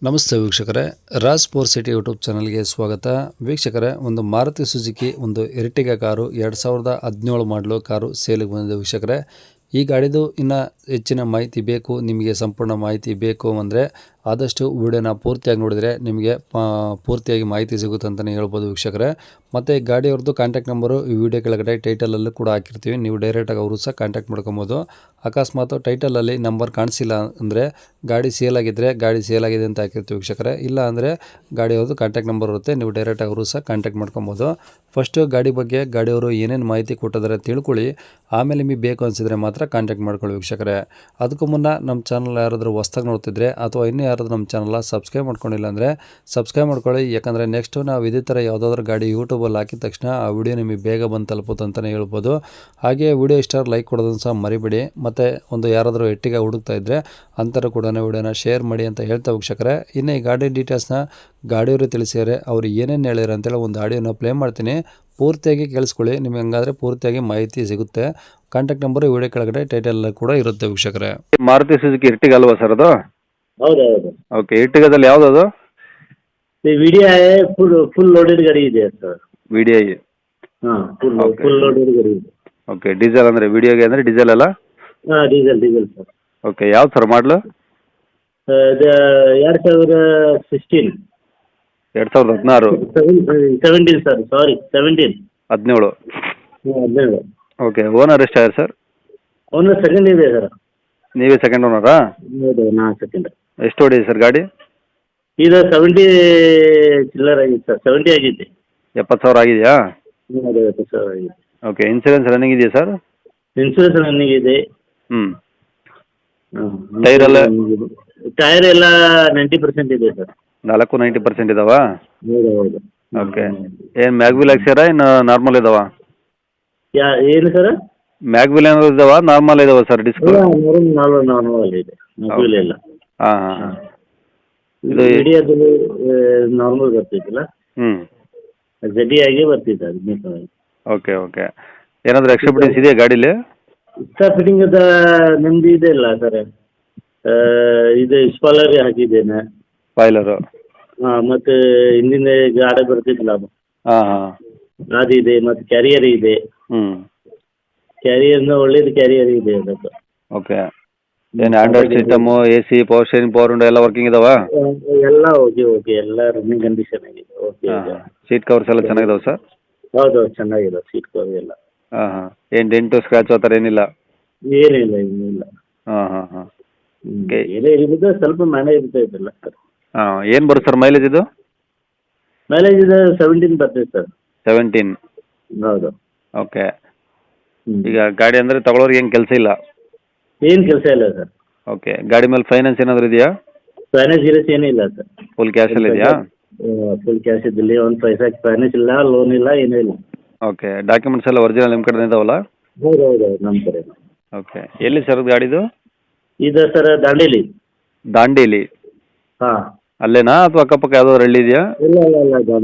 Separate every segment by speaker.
Speaker 1: ನಮಸ್ತೆ ವೀಕ್ಷಕರೇ, Raj four city YouTube ಚಾನಲ್ಗೆ ಸ್ವಾಗತ. ವೀಕ್ಷಕರೇ, ಒಂದು ಮಾರುತಿ ಸುಜುಕಿ ಒಂದು ಎರ್ಟಿಗಾ ಕಾರು 2017 ಮಾಡಲು ಕಾರು ಸೇಲಿಗೆ ಬಂದಿದೆ. ವೀಕ್ಷಕರೇ, ಈ ಗಾಡಿದು ಇನ್ನು ಹೆಚ್ಚಿನ ಮಾಹಿತಿ ಬೇಕು, ನಿಮಗೆ ಸಂಪೂರ್ಣ ಮಾಹಿತಿ ಬೇಕು ಅಂದರೆ ಆದಷ್ಟು ವಿಡಿಯೋನ ಪೂರ್ತಿಯಾಗಿ ನೋಡಿದರೆ ನಿಮಗೆ ಪೂರ್ತಿಯಾಗಿ ಮಾಹಿತಿ ಸಿಗುತ್ತೆ ಅಂತಲೇ ಹೇಳ್ಬೋದು ವೀಕ್ಷಕರೇ. ಮತ್ತು ಗಾಡಿಯವ್ರದ್ದು ಕಾಂಟ್ಯಾಕ್ಟ್ ನಂಬರು ಈ ವಿಡಿಯೋ ಕೆಳಗಡೆ ಟೈಟಲಲ್ಲೂ ಕೂಡ ಹಾಕಿರ್ತೀವಿ, ನೀವು ಡೈರೆಕ್ಟಾಗಿ ಅವರು ಸಹ ಕಾಂಟ್ಯಾಕ್ಟ್ ಮಾಡ್ಕೊಬೋದು. ಅಕಸ್ಮಾತ್ ಟೈಟಲಲ್ಲಿ ನಂಬರ್ ಕಾಣಿಸಿಲ್ಲ ಅಂದರೆ ಗಾಡಿ ಸೇಲ್ ಆಗಿದ್ದರೆ ಗಾಡಿ ಸೇಲ್ ಆಗಿದೆ ಅಂತ ಹಾಕಿರ್ತೀವಿ ವೀಕ್ಷಕರೇ. ಇಲ್ಲ ಅಂದರೆ ಗಾಡಿಯವ್ರದ್ದು ಕಾಂಟ್ಯಾಕ್ಟ್ ನಂಬರ್ ಇರುತ್ತೆ, ನೀವು ಡೈರೆಕ್ಟಾಗಿ ಅವರು ಸಹ ಕಾಂಟ್ಯಾಕ್ಟ್ ಮಾಡ್ಕೊಬೋದು. ಫಸ್ಟು ಗಾಡಿ ಬಗ್ಗೆ ಗಾಡಿಯವರು ಏನೇನು ಮಾಹಿತಿ ಕೊಟ್ಟಿದ್ದಾರೆ ತಿಳ್ಕೊಳ್ಳಿ, ಆಮೇಲೆ ನಿಮಗೆ ಬೇಕು ಅನಿಸಿದರೆ ಮಾತ್ರ ಕಾಂಟ್ಯಾಕ್ಟ್ ಮಾಡ್ಕೊಳ್ಳಿ ವೀಕ್ಷಕರೇ. ಅದಕ್ಕೂ ಮುನ್ನ ನಮ್ಮ ಚಾನಲ್ ಯಾರಾದರೂ ಹೊಸ್ದಾಗಿ ನೋಡ್ತಿದ್ರೆ ಅಥವಾ ಇನ್ನೂ ಯಾರಾದರೂ ನಮ್ಮ ಚಾನಲ್ನ ಸಬ್ಸ್ಕ್ರೈಬ್ ಮಾಡ್ಕೊಂಡಿಲ್ಲ ಅಂದರೆ ಸಬ್ಸ್ಕ್ರೈಬ್ ಮಾಡ್ಕೊಳ್ಳಿ. ಯಾಕಂದರೆ ನೆಕ್ಸ್ಟು ನಾವು ಇದೇ ಥರ ಯಾವುದಾದ್ರೂ ಗಾಡಿ ಯೂಟ್ಯೂಬಲ್ಲಿ ಹಾಕಿದ ತಕ್ಷಣ ಆ ವಿಡಿಯೋ ನಿಮಗೆ ಬೇಗ ಬಂದು ತಲುಪುತ್ತೆ ಅಂತಲೇ ಹೇಳ್ಬೋದು. ಹಾಗೆ ವಿಡಿಯೋ ಇಷ್ಟ ಲೈಕ್ ಕೊಡೋದನ್ನು ಸಹ ಮರಿಬೇಡಿ. ಮತ್ತು ಒಂದು ಯಾರಾದರೂ ಎರ್ಟಿಗಾ ಹುಡುಕ್ತಾ ಇದ್ದರೆ ಅಂಥವ್ರು ಕೂಡ ವಿಡಿಯೋನ ಶೇರ್ ಮಾಡಿ ಅಂತ ಹೇಳ್ತಾ ವೀಕ್ಷಕರೇ. ಇನ್ನು ಈ ಗಾಡಿ ಡೀಟೇಲ್ಸ್ನ ಗಾಡಿಯವರು ತಿಳಿಸಿದರೆ ಅವ್ರು ಏನೇನು ಹೇಳಿದ್ರು ಅಂತೇಳಿ ಒಂದು ಆಡಿಯೋನ ಪ್ಲೇ ಮಾಡ್ತೀನಿ, ಪೂರ್ತಿಯಾಗಿ ಕೇಳಿಸ್ಕೊಳ್ಳಿ. ನಿಮಗೆ ಹಂಗಾದರೆ ಪೂರ್ತಿಯಾಗಿ ಮಾಹಿತಿ ಸಿಗುತ್ತೆ. ಕಾಂಟ್ಯಾಕ್ಟ್ ನಂಬರ್ ವಿಡಿಯೋ ಕೆಳಗಡೆ ಟೈಟಲ್ ಕೂಡ ಇರುತ್ತೆ ವೀಕ್ಷಕರೇ.
Speaker 2: ಮಾರುತಿ ಸುಜುಕಿ ಎರ್ಟಿಗಾ ಅಲ್ವಾ ಸರ್ ಅದು?
Speaker 3: ಹೌದು ಹೌದು.
Speaker 2: ಓಕೆ, ಎರ್ಟಿಗಾದಲ್ಲಿ ಯಾವ್ದು?
Speaker 3: ವಿಡಿಯೋ ಫುಲ್ ಲೋಡೆಡ್ ಗಾಡಿ ಇದೆ ಸರ್.
Speaker 2: V D I.
Speaker 3: ಹಾಂ,
Speaker 2: Okay.
Speaker 3: ಫುಲ್ ಲೋಡೆಡ್ ಗಾಡಿ ಇದೆ.
Speaker 2: ಓಕೆ, ಡೀಸೆಲ್ ಅಂದರೆ ವಿಡಿಯೋಗೆ ಅಂದರೆ ಡೀಸೆಲ್ ಅಲ್ಲ?
Speaker 3: ಹಾಂ, ಡೀಸೆಲ್ ಸರ್.
Speaker 2: ಓಕೆ, ಯಾವ್ದು ಸರ್ ಮಾಡಲು?
Speaker 3: ಇದು 2016
Speaker 2: 2016
Speaker 3: 17 ಸರ್, ಸಾರಿ 17.
Speaker 2: 17.
Speaker 3: 17.
Speaker 2: ಓಕೆ, ಓನರ್ ಎಷ್ಟಾಗಿದೆ ಸರ್?
Speaker 3: ಅವನು ಸೆಕೆಂಡ್ ಇದೆ ಸರ್.
Speaker 2: ನೀವೇ ಸೆಕೆಂಡ್ ಓನರಾ?
Speaker 3: ಹೌದು, ನಾ ಸೆಕೆಂಡ್.
Speaker 2: ಎಷ್ಟು ಹೊಡಿದೆ ಸರ್ ಗಾಡಿ?
Speaker 3: ಇದು 70 ಚಿಲ್ಲರ್ ಆಗಿದೆ ಸರ್, 70 ಆಗಿದೆ.
Speaker 2: 70,000 ಆಗಿದೆಯಾ?
Speaker 3: ಹೌದು, 70,000 ಆಗಿದೆ.
Speaker 2: ಓಕೆ, ಇನ್ಸೂರೆನ್ಸ್ ರನ್ನಿಂಗ್ ಇದೆಯಾ ಸರ್?
Speaker 3: ಇನ್ಸೂರೆನ್ಸ್ ರನ್ನಿಂಗ್ ಇದೆ.
Speaker 2: ಹ್ಞೂ.
Speaker 3: ಹಾಂ,
Speaker 2: ಟೈರ್ ಎಲ್ಲ?
Speaker 3: ಟೈರ್ ಎಲ್ಲ 90% ಇದೆ ಸರ್.
Speaker 2: 90% ಇದಾವಾ?
Speaker 3: ಹೌದು.
Speaker 2: ಓಕೆ, ಏನು ಮ್ಯಾಗ್ವಿಲ್ ಹಾಕ್ಸ್ಯಾರ ಇನ್ನು ನಾರ್ಮಲ್ ಇದಾವ?
Speaker 3: ಏನು ಸರ್?
Speaker 2: ಮ್ಯಾಗ್ವಿಲ್ ಏನಾದ್ರು ಇದಾವ, ನಾರ್ಮಲ್ ಇದಾವ ಸರ್ ಡಿಸ್ಕ್?
Speaker 3: ನಾರ್ಮಲ್ ಇದೆ, ಮೊಬೈಲ್ ಇಲ್ಲ.
Speaker 2: ಹಾಂ ಹಾಂ. ಇದು
Speaker 3: ವಿಡಿಯೋದಲ್ಲಿ ನಾರ್ಮಲ್ ಬರ್ತಿದ್ದಿಲ್ಲ,
Speaker 2: ಹ್ಞೂ.
Speaker 3: ಜಡಿ ಆಗಿ ಬರ್ತಿದ್ದೆ ಅದು.
Speaker 2: ಓಕೆ ಓಕೆ, ಏನಾದರೂ ಎಕ್ಸ್ಟ್ರಾ ಫಿಟ್ಟಿಂಗ್ಸ್ ಇದೆಯಾ ಗಾಡೀಲಿ?
Speaker 3: ಎಕ್ಸ್ಟ್ರಾ ಫಿಟ್ಟಿಂಗ್ ಅದ ನಿಮ್ದು ಇದೆ ಇಲ್ಲ ಸರ್. ಇದು ಸ್ಪಾಲರ್ ಹಾಕಿದ್ದೇನೆ.
Speaker 2: ಬಾಯ್ಲರು?
Speaker 3: ಹಾಂ, ಮತ್ತು ಹಿಂದಿನ ಗಾಡಿ ಬರ್ತಿದ್ದಿಲ್ಲ
Speaker 2: ಹಾಂ ಹಾಂ.
Speaker 3: ಅದಿದೆ, ಮತ್ತು ಕ್ಯಾರಿಯರ್ ಇದೆ.
Speaker 2: ಹ್ಞೂ.
Speaker 3: ಕ್ಯಾರಿಯರ್ನ ಒಳ್ಳೇದು ಕ್ಯಾರಿಯರ್ ಇದೆ ಅದಕ್ಕೆ.
Speaker 2: ಓಕೆ, ಏನು Android system, A C, power steering, power window ಎಲ್ಲ ವರ್ಕಿಂಗ್ ಇದಾವಾ?
Speaker 3: ಎಲ್ಲ ಓಕೆ, ಎಲ್ಲ ರನ್ನಿಂಗ್ ಕಂಡೀಷನ್ ಆಗಿದೆ. ಓಕೆ.
Speaker 2: ಹಾಂ, ಸೀಟ್ ಕವರ್ಸ್ ಎಲ್ಲ ಚೆನ್ನಾಗಿದಾವೆ ಸರ್?
Speaker 3: ಹೌದು, ಚೆನ್ನಾಗಿದೆ ಸೀಟ್ ಕವರ್ ಎಲ್ಲ.
Speaker 2: ಹಾಂ ಹಾಂ, ಏನು ಡೆಂಟು ಸ್ಕ್ರ್ಯಾಚು ಆ ಥರ ಏನಿಲ್ಲ?
Speaker 3: ಏನಿಲ್ಲ, ಇನ್ನಿಲ್ಲ.
Speaker 2: ಹಾಂ ಹಾಂ ಹಾಂ. Okay.
Speaker 3: ಏನೇ ಇರುತ್ತೆ, ಸ್ವಲ್ಪ ಮ್ಯಾನೇಜ್ ಇರ್ತಾ ಇದ್ದಿಲ್ಲ ಸರ್.
Speaker 2: ಹಾಂ, ಏನು ಬರುತ್ತೆ ಸರ್ ಮೈಲೇಜ್ ಇದು?
Speaker 3: ಮೈಲೇಜ್ ಇದು 17 ಬರ್ತದೆ ಸರ್.
Speaker 2: 17?
Speaker 3: ಹೌದು.
Speaker 2: ಓಕೆ, ಈಗ ಗಾಡಿ ಅಂದರೆ ತಗೊಳ್ಳೋರಿಗೆ ಏನು ಕೆಲಸ ಇಲ್ಲ?
Speaker 3: ಏನು ಕೆಲಸ ಇಲ್ಲ ಸರ್.
Speaker 2: ಓಕೆ, ಗಾಡಿ ಮೇಲೆ ಫೈನಾನ್ಸ್ ಏನಾದರೂ ಇದೆಯಾ?
Speaker 3: ಫೈನಾನ್ಸ್ ಗಿರನ್ಸ್ ಏನಿಲ್ಲ ಸರ್.
Speaker 2: ಫುಲ್ ಕ್ಯಾಶಲ್ಲಿ ಇದೆಯಾ?
Speaker 3: ಫುಲ್ ಕ್ಯಾಶ್ ಇದ್ದಿಲ್ಲ, ಒಂದು ಪೈಸಾ ಫೈನಾನ್ಸ್ ಇಲ್ಲ, ಲೋನ್ ಇಲ್ಲ, ಏನೂ ಇಲ್ಲ.
Speaker 2: ಓಕೆ, ಡಾಕ್ಯುಮೆಂಟ್ಸ್ ಎಲ್ಲ ಒರಿಜಿನಲ್ ನಿಮ್ಮ ಕಡೆ ಇದಾವಲ್ಲ?
Speaker 3: ಹೌದು, ನಮ್ಮ ಕಡೆ.
Speaker 2: ಓಕೆ, ಎಲ್ಲಿ ಸರ್ ಗಾಡಿದು?
Speaker 3: ಇದು ಸರ್ ದಾಂಡೇಲಿ.
Speaker 2: ದಾಂಡೇಲಿ?
Speaker 3: ಹಾಂ.
Speaker 2: ಅಲ್ಲೇನಾ ಅಥವಾ ಅಕ್ಕಪಕ್ಕ ಯಾವುದಾದ್ರು ಹಳ್ಳಿ ಇದೆಯಾ?
Speaker 3: ಇಲ್ಲ,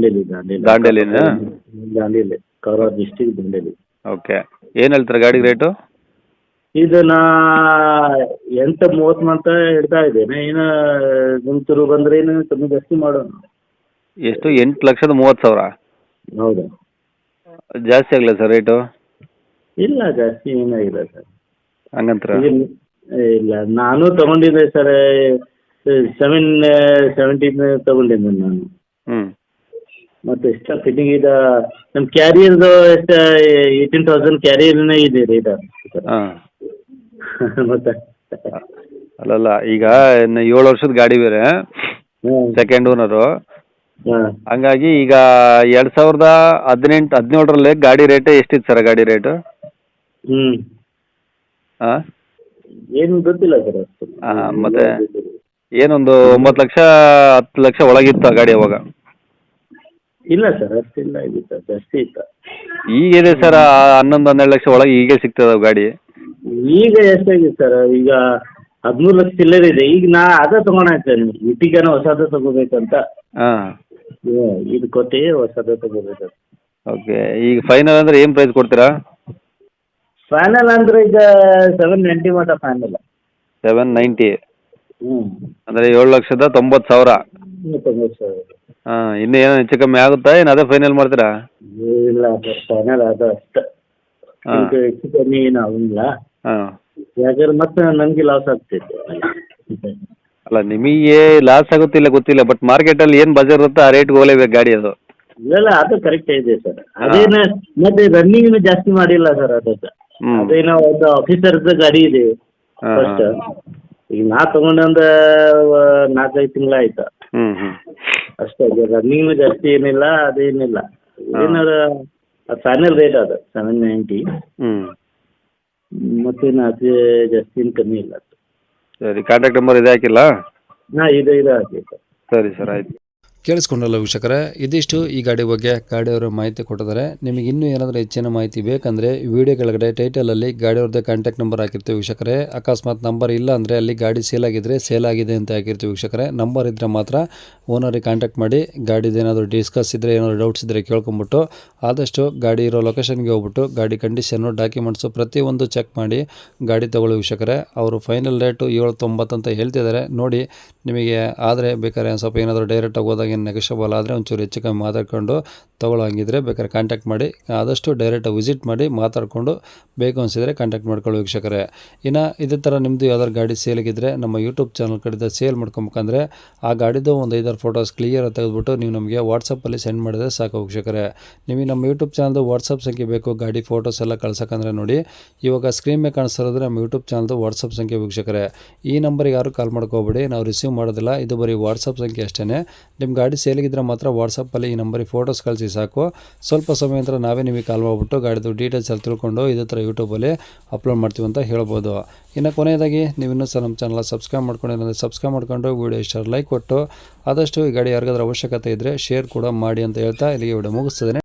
Speaker 3: ದಾಂಡೇಲಿನಾ? ದಾಂಡೇಲಿ, ಕಾರವಾರ ಡಿಸ್ಟಿಕ್ ದಾಂಡೇಲಿ.
Speaker 2: ಓಕೆ, ಏನು ಹೇಳ್ತಾರೆ ಗಾಡಿ ರೇಟು?
Speaker 3: ಇದು ನಾ 8:30 ಅಂತ ಹೇಳ್ತಾ ಇದ್ದೇನೆ. ಇನ್ನು ಗುಂಟೂರು ಬಂದರೆ ಏನು ಕಮ್ಮಿ ಜಾಸ್ತಿ ಮಾಡೋಣ.
Speaker 2: ಎಷ್ಟು? 8,30,000?
Speaker 3: ಹೌದು.
Speaker 2: ಜಾಸ್ತಿ ಆಗಲ್ಲ ಸರ್ ರೇಟು?
Speaker 3: ಇಲ್ಲ, ಜಾಸ್ತಿ ಏನಾಗಿಲ್ಲ ಸರ್.
Speaker 2: ಹಂಗಂತರ?
Speaker 3: ಇಲ್ಲ, ನಾನು ತಗೊಂಡಿದ್ದೆ ಸರ್ 17 ತಗೊಂಡಿದ್ದೆ ನಾನು.
Speaker 2: ಹ್ಞೂ.
Speaker 3: ಮತ್ತು ಎಕ್ಸ್ಟ್ರಾ ಫಿಟ್ಟಿಂಗ್ ಇದೆ. ನಮ್ಮ ಕ್ಯಾರಿಯರ್ದು ಎಷ್ಟು 18,000 ಕ್ಯಾರಿಯರ್ನೇ ಇದೆ ರೇಟ್.
Speaker 2: ಹಾಂ.
Speaker 3: ಮತ್ತೆ
Speaker 2: ಅಲ್ಲಲ್ಲ, ಈಗ ಇನ್ನು 7 ವರ್ಷದ ಗಾಡಿ ಬೇರೆ, ಸೆಕೆಂಡ್ ಓನರು.
Speaker 3: ಹಾಂ.
Speaker 2: ಹಂಗಾಗಿ ಈಗ 2017 ಗಾಡಿ ರೇಟ್ ಎಷ್ಟಿತ್ತು ಸರ್ ಗಾಡಿ ರೇಟು?
Speaker 3: ಹ್ಞೂ.
Speaker 2: ಹಾಂ.
Speaker 3: ಏನು ಗೊತ್ತಿಲ್ಲ ಸರ್ ಅಷ್ಟು.
Speaker 2: ಹಾಂ, ಮತ್ತೆ ಏನೊಂದು 9 ಲಕ್ಷ 10 ಲಕ್ಷ ಒಳಗಿತ್ತು ಆ ಗಾಡಿ ಅವಾಗ?
Speaker 3: ಇಲ್ಲ ಸರ್, ಅಷ್ಟಿಲ್ಲ ಇದೆ ಸರ್, ಜಾಸ್ತಿ ಇತ್ತು.
Speaker 2: ಈಗಿದೆ ಸರ್ 11-12 ಲಕ್ಷ ಒಳಗೆ ಹೀಗೆ ಸಿಗ್ತದೆ ಗಾಡಿ.
Speaker 3: ಈಗ ಎಷ್ಟಾಗಿದೆ ಸರ್? ಈಗ 13 ಲಕ್ಷ ಚಿಲ್ಲರೆ ಇದೆ. ಈಗ ನಾ ಅದೇ ತಗೊಂಡಾಗ್ತೇನೆ, ಇಟ್ಟಿಗೆನ ಹೊಸದು ತಗೋಬೇಕಂತ.
Speaker 2: ಹಾಂ.
Speaker 3: ಇದು ಕೊಟ್ಟು ಹೊಸದು ತಗೋಬೇಕಂತ.
Speaker 2: ಓಕೆ, ಈಗ ಫೈನಲ್ ಅಂದರೆ ಏನು ಪ್ರೈಸ್ ಕೊಡ್ತೀರಾ?
Speaker 3: ಫೈನಲ್ ಅಂದರೆ ಈಗ 790 ಮಟ ಫೈನಲ್.
Speaker 2: 790?
Speaker 3: ಹ್ಞೂ
Speaker 2: ಅಂದರೆ 7,90,000.
Speaker 3: 90,000.
Speaker 2: ಹಾಂ, ಇನ್ನೂ ಏನೋ ಹೆಚ್ಚು ಕಮ್ಮಿ ಆಗುತ್ತಾ, ಏನು ಅದೇ ಫೈನಲ್ ಮಾಡ್ತೀರಾ?
Speaker 3: ಇಲ್ಲ ಸರ್, ಫೈನಲ್ ಅದು ಅಷ್ಟೇ.
Speaker 2: ಹಾಂ.
Speaker 3: ಈಗ ಹೆಚ್ಚು ಕಮ್ಮಿ ಏನು ಆಗೋಂಗಿಲ್ಲ.
Speaker 2: ಹಾಂ.
Speaker 3: ಯಾಕಂದ್ರೆ ಮತ್ತೆ ನನಗೆ ಲಾಸ್ ಆಗ್ತೈತೆ.
Speaker 2: ಅಲ್ಲ, ನಿಮಗೆ ಲಾಸ್ ಆಗುತ್ತಿಲ್ಲ ಗೊತ್ತಿಲ್ಲ, ಬಟ್ ಮಾರ್ಕೆಟಲ್ಲಿ ಏನು ಬಜಾರ್ ಇರುತ್ತೋ ಆ ರೇಟ್ಗೆ ಹೋಗಲೇಬೇಕು ಗಾಡಿ ಅದು.
Speaker 3: ಇಲ್ಲ ಅದು ಕರೆಕ್ಟ್ ಇದೆ ಸರ್. ಅದೇನು ಮತ್ತೆ ರನ್ನಿಂಗ್ ಜಾಸ್ತಿ ಮಾಡಿಲ್ಲ ಸರ್ ಅದಕ್ಕೆ.
Speaker 2: ಹ್ಮ್.
Speaker 3: ಅದೇನೋ ಒಂದು ಆಫೀಸರ್ದ ಗಾಡಿ ಇದೆ
Speaker 2: ಹಾಂ,
Speaker 3: ಫಸ್ಟ್.
Speaker 2: ಹಾಂ.
Speaker 3: ಈಗ ನಾ ತಗೊಂಡೊಂದು 4-5 ತಿಂಗಳು ಆಯ್ತು
Speaker 2: ಹ್ಞೂ ಹ್ಞೂ
Speaker 3: ಅಷ್ಟೇ. ರನ್ನಿಂಗ್ ಜಾಸ್ತಿ ಏನಿಲ್ಲ, ಅದೇನಿಲ್ಲ. ಏನಾರ ಫೈನಲ್ ರೇಟ್ ಅದು 790.
Speaker 2: ಹ್ಞೂ
Speaker 3: ಮತ್ತೇನು ಅದೇ ಜಾಸ್ತಿ ಏನು ಕಮ್ಮಿ ಇಲ್ಲ.
Speaker 2: ಸರಿ, ಕಾಂಟ್ಯಾಕ್ಟ್ ನಂಬರ್ ಇದೆ ಹಾಕಿಲ್ಲ?
Speaker 3: ಹಾಂ ಇದು ಹಾಕಿ ಸರ್.
Speaker 2: ಸರಿ ಸರ್, ಆಯ್ತು.
Speaker 1: ಕೇಳಿಸ್ಕೊಂಡಲ್ಲ ವೀಕ್ಷಕರೇ, ಇದಿಷ್ಟು ಈ ಗಾಡಿ ಬಗ್ಗೆ ಗಾಡಿಯವರು ಮಾಹಿತಿ ಕೊಟ್ಟಿದ್ದಾರೆ. ನಿಮಗೆ ಇನ್ನೂ ಏನಾದರೂ ಹೆಚ್ಚಿನ ಮಾಹಿತಿ ಬೇಕಂದರೆ ವಿಡಿಯೋ ಕೆಳಗಡೆ ಟೈಟಲಲ್ಲಿ ಗಾಡಿಯವ್ರದ್ದೇ ಕಾಂಟ್ಯಾಕ್ಟ್ ನಂಬರ್ ಹಾಕಿರ್ತೀವಿ ವೀಕ್ಷಕರೇ. ಅಕಸ್ಮಾತ್ ನಂಬರ್ ಇಲ್ಲ ಅಂದರೆ ಅಲ್ಲಿ ಗಾಡಿ ಸೇಲ್ ಆಗಿದ್ದರೆ ಸೇಲ್ ಆಗಿದೆ ಅಂತ ಹಾಕಿರ್ತೀವಿ ವೀಕ್ಷಕರೇ. ನಂಬರ್ ಇದ್ದರೆ ಮಾತ್ರ ಓನರಿಗೆ ಕಾಂಟ್ಯಾಕ್ಟ್ ಮಾಡಿ ಗಾಡಿದು ಏನಾದರೂ ಡಿಸ್ಕಸ್ ಇದ್ದರೆ, ಏನಾದರೂ ಡೌಟ್ಸ್ ಇದ್ದರೆ ಕೇಳ್ಕೊಂಬಿಟ್ಟು ಆದಷ್ಟು ಗಾಡಿ ಇರೋ ಲೊಕೇಶನ್ಗೆ ಹೋಗ್ಬಿಟ್ಟು ಗಾಡಿ ಕಂಡೀಷನ್ನು, ಡಾಕ್ಯುಮೆಂಟ್ಸು ಪ್ರತಿಯೊಂದು ಚೆಕ್ ಮಾಡಿ ಗಾಡಿ ತೊಗೊಳ್ಳಿ ವೀಕ್ಷಕರೇ. ಅವರು ಫೈನಲ್ ರೇಟು 7,90 ಅಂತ ಹೇಳ್ತಿದ್ದಾರೆ. ನೋಡಿ, ನಿಮಗೆ ಆದರೆ ಬೇಕಾದ್ರೆ ಸ್ವಲ್ಪ ಏನಾದರೂ ಡೈರೆಕ್ಟಾಗಿ ಹೋದಾಗ ನೆಗೋಷಿಯಬಲ್ ಆದರೆ ಒಂಚೂರು ಹೆಚ್ಚು ಕಮ್ಮಿ ಮಾತಾಡ್ಕೊಂಡು ತೊಗೊಳ್ಳೋ ಹಂಗಿದ್ರೆ ಬೇಕಾದ್ರೆ ಕಾಂಟ್ಯಾಕ್ಟ್ ಮಾಡಿ. ಆದಷ್ಟು ಡೈರೆಕ್ಟಾಗಿ ವಿಸಿಟ್ ಮಾಡಿ ಮಾತಾಡಿಕೊಂಡು ಬೇಕು ಅನಿಸಿದರೆ ಕಾಂಟ್ಯಾಕ್ಟ್ ಮಾಡ್ಕೊಳ್ಳಿ ವೀಕ್ಷಕರೇ. ಇನ್ನು ಇದೇ ಥರ ನಿಮ್ಮದು ಯಾವ್ದಾದ್ರು ಗಾಡಿ ಸೇಲಿಗಿದ್ರೆ ನಮ್ಮ ಯೂಟ್ಯೂಬ್ ಚಾನಲ್ ಕಡೆಯಿಂದ ಸೇಲ್ ಮಾಡ್ಕೊಬೇಕಂದ್ರೆ ಆ ಗಾಡಿದು ಒಂದು 5-6 ಫೋಟೋಸ್ ಕ್ಲಿಯರ್ ತೆಗೆದುಬಿಟ್ಟು ನೀವು ನಮಗೆ ವಾಟ್ಸಪ್ಪಲ್ಲಿ ಸೆಂಡ್ ಮಾಡಿದ್ರೆ ಸಾಕು ವೀಕ್ಷಕರೇ. ನಿಮಗೆ ನಮ್ಮ ಯೂಟ್ಯೂಬ್ ಚಾನಲ್ದು ವಾಟ್ಸಪ್ ಸಂಖ್ಯೆ ಬೇಕು ಗಾಡಿ ಫೋಟೋಸ್ ಎಲ್ಲ ಕಳ್ಸೋಕ್ಕಂದ್ರೆ ನೋಡಿ, ಇವಾಗ ಸ್ಕ್ರೀನ್ ಮೇಲೆ ಕಾಣಿಸ್ತಿರೋದ್ರೆ ನಮ್ಮ ಯೂಟ್ಯೂಬ್ ಚಾನಲ್ದು ವಾಟ್ಸಪ್ ಸಂಖ್ಯೆ ವೀಕ್ಷಕರೇ. ಈ ನಂಬರಿಗೆ ಯಾರು ಕಾಲ್ ಮಾಡ್ಕೋಬೇಡಿ, ನಾವು ರಿಸೀವ್ ಮಾಡೋದಿಲ್ಲ. ಇದು ಬರೀ ವಾಟ್ಸಪ್ ಸಂಖ್ಯೆ ಅಷ್ಟೇ. ನಿಮ್ಮ ಗಾಡಿ ಸೇಲಿಗಿದ್ರೆ ಮಾತ್ರ ವಾಟ್ಸಪ್ಪಲ್ಲಿ ಈ ನಂಬರಿಗೆ ಫೋಟೋಸ್ ಕಳಿಸಿ ಸಾಕು. ಸ್ವಲ್ಪ ಸಮಯ ನಂತರ ನಾವೇ ನಿಮಗೆ ಕಾಲ್ ಮಾಡಿಬಿಟ್ಟು ಗಾಡಿದು ಡೀಟೇಲ್ಸ್ ಎಲ್ಲ ತಿಳ್ಕೊಂಡು ಇದೇ ಥರ ಯೂಟ್ಯೂಬಲ್ಲಿ ಅಪ್ಲೋಡ್ ಮಾಡ್ತೀವಿ ಅಂತ ಹೇಳ್ಬೋದು. ಇನ್ನು ಕೊನೆಯದಾಗಿ ನೀವು ಇನ್ನೂ ಸಹ ನಮ್ಮ ಚಾನಲ್ ಸಬ್ಸ್ಕ್ರೈಬ್ ಮಾಡ್ಕೊಂಡಿರೋದ್ರೆ ಸಬ್ಸ್ಕ್ರೈಬ್ ಮಾಡ್ಕೊಂಡು ವಿಡಿಯೋ ಇಷ್ಟ ಲೈಕ್ ಕೊಟ್ಟು ಆದಷ್ಟು ಈ ಗಾಡಿ ಯಾರಿಗಾದ್ರೂ ಅವಶ್ಯಕತೆ ಇದ್ದರೆ ಶೇರ್ ಕೂಡ ಮಾಡಿ ಅಂತ ಹೇಳ್ತಾ ಇಲ್ಲಿಗೆ ವಿಡಿಯೋ ಮುಗಿಸ್ತದೆ.